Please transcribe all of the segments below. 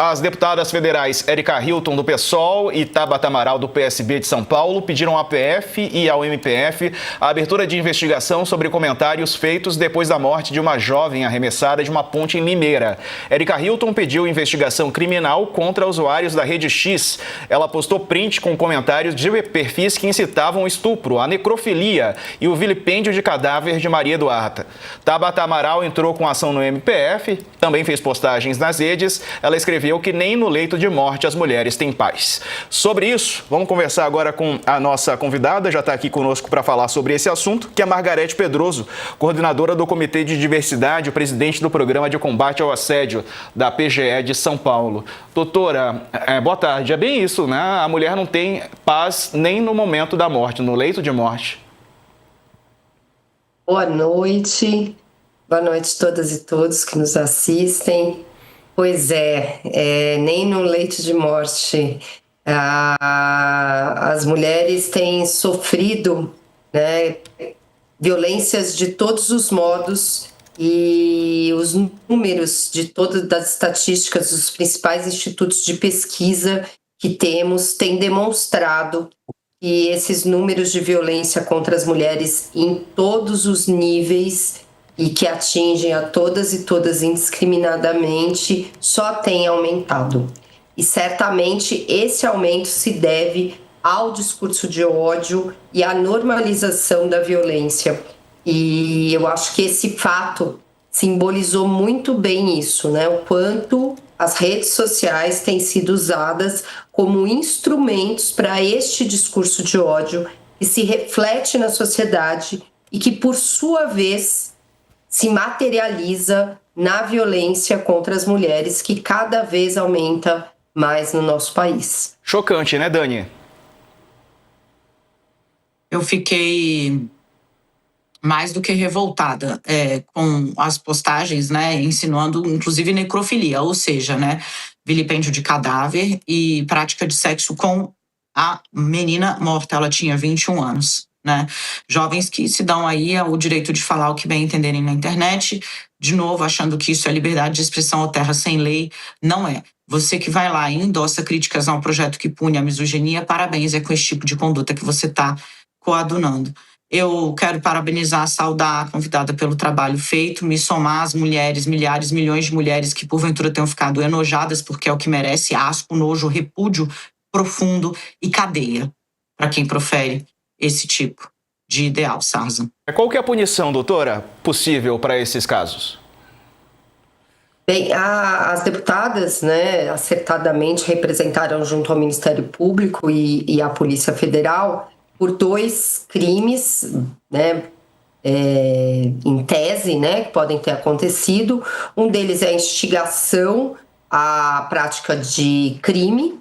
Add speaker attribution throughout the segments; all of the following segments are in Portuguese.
Speaker 1: As deputadas federais Érica Hilton, do PSOL, e Tabata Amaral, do PSB de São Paulo, pediram à PF e ao MPF a abertura de investigação sobre comentários feitos depois da morte de uma jovem arremessada de uma ponte em Limeira. Érica Hilton pediu investigação criminal contra usuários da Rede X. Ela postou print com comentários de perfis que incitavam o estupro, a necrofilia e o vilipêndio de cadáver de Maria Eduarda. Tabata Amaral entrou com ação no MPF, também fez postagens nas redes. Ela escreveu que nem no leito de morte as mulheres têm paz. Sobre isso, vamos conversar agora com a nossa convidada, já está aqui conosco para falar sobre esse assunto, que é Margarete Pedroso, coordenadora do Comitê de Diversidade, o presidente do Programa de Combate ao Assédio da PGE de São Paulo. Doutora, boa tarde. É bem isso, né? A mulher não tem paz nem no momento da morte, no leito de morte.
Speaker 2: Boa noite a todas e todos que nos assistem. Pois nem no leito de morte. As mulheres têm sofrido, né, violências de todos os modos, e os números de todas das estatísticas dos principais institutos de pesquisa que temos têm demonstrado que esses números de violência contra as mulheres em todos os níveis e que atingem a todas e todas indiscriminadamente só têm aumentado. E certamente esse aumento se deve ao discurso de ódio e à normalização da violência. E eu acho que esse fato simbolizou muito bem isso, né? O quanto as redes sociais têm sido usadas como instrumentos para este discurso de ódio que se reflete na sociedade e que, por sua vez, se materializa na violência contra as mulheres, que cada vez aumenta mais no nosso país.
Speaker 1: Chocante, né, Dani?
Speaker 3: Eu fiquei mais do que revoltada com as postagens, né, insinuando inclusive necrofilia, ou seja, né, vilipêndio de cadáver e prática de sexo com a menina morta. Ela tinha 21 anos, né? Jovens que se dão aí o direito de falar o que bem entenderem na internet, de novo achando que isso é liberdade de expressão ou terra sem lei. Não é. Você que vai lá e endossa críticas a um projeto que pune a misoginia, parabéns, é com esse tipo de conduta que você está coadunando. Eu quero parabenizar, saudar a convidada pelo trabalho feito, me somar às mulheres, milhares, milhões de mulheres que porventura tenham ficado enojadas, porque é o que merece: asco, nojo, repúdio profundo e cadeia para quem profere esse tipo de ideal, Sarza.
Speaker 1: Qual que é a punição, doutora, possível para esses casos?
Speaker 2: Bem, as deputadas, né, acertadamente representaram junto ao Ministério Público e à Polícia Federal por 2 crimes, né, em tese, né, que podem ter acontecido. Um deles é a instigação à prática de crime,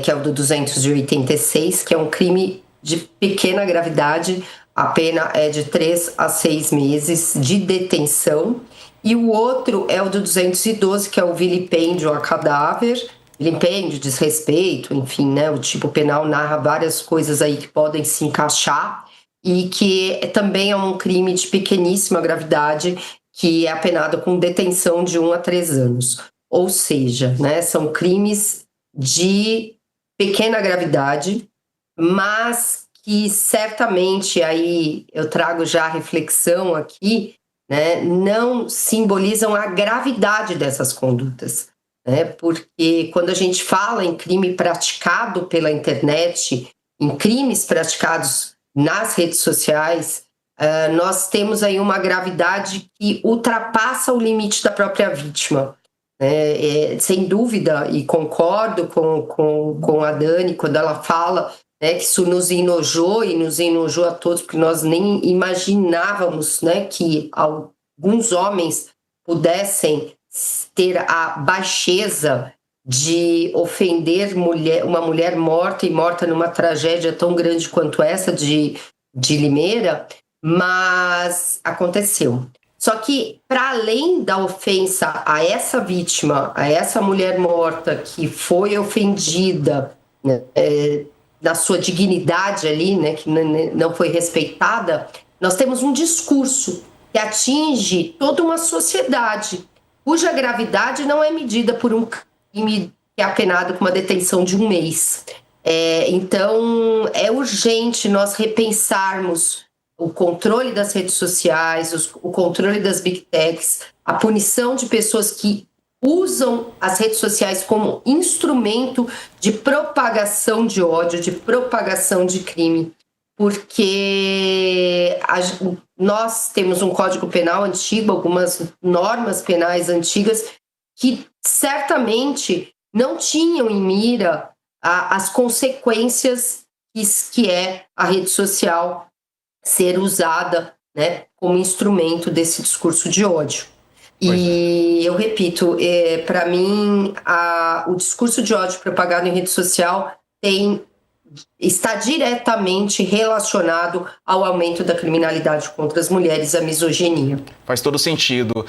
Speaker 2: que é o do 286, que é um crime de pequena gravidade. A pena é de 3 a 6 meses de detenção. E o outro é o do 212, que é o vilipêndio a cadáver, vilipêndio, desrespeito, enfim, né? O tipo penal narra várias coisas aí que podem se encaixar, e que também é um crime de pequeníssima gravidade, que é apenado com detenção de 1 a 3 anos. Ou seja, né, são crimes de pequena gravidade, mas que certamente, aí eu trago já a reflexão aqui, né, não simbolizam a gravidade dessas condutas, né? Porque quando a gente fala em crime praticado pela internet, em crimes praticados nas redes sociais, nós temos aí uma gravidade que ultrapassa o limite da própria vítima. Sem dúvida, e concordo com a Dani quando ela fala, né, que isso nos enojou e nos enojou a todos, porque nós nem imaginávamos, né, que alguns homens pudessem ter a baixeza de ofender uma mulher morta, e morta numa tragédia tão grande quanto essa de Limeira, mas aconteceu. Só que, para além da ofensa a essa vítima, a essa mulher morta que foi ofendida, né, da sua dignidade ali, né, que não foi respeitada, nós temos um discurso que atinge toda uma sociedade, cuja gravidade não é medida por um crime que é apenado com uma detenção de 1 mês. Então, é urgente nós repensarmos o controle das redes sociais, o controle das big techs, a punição de pessoas que usam as redes sociais como instrumento de propagação de ódio, de propagação de crime, porque nós temos um Código Penal antigo, algumas normas penais antigas que certamente não tinham em mira as consequências que é a rede social ser usada, né, como instrumento desse discurso de ódio. E eu repito, para mim, o discurso de ódio propagado em rede social está diretamente relacionado ao aumento da criminalidade contra as mulheres, à misoginia.
Speaker 1: Faz todo sentido.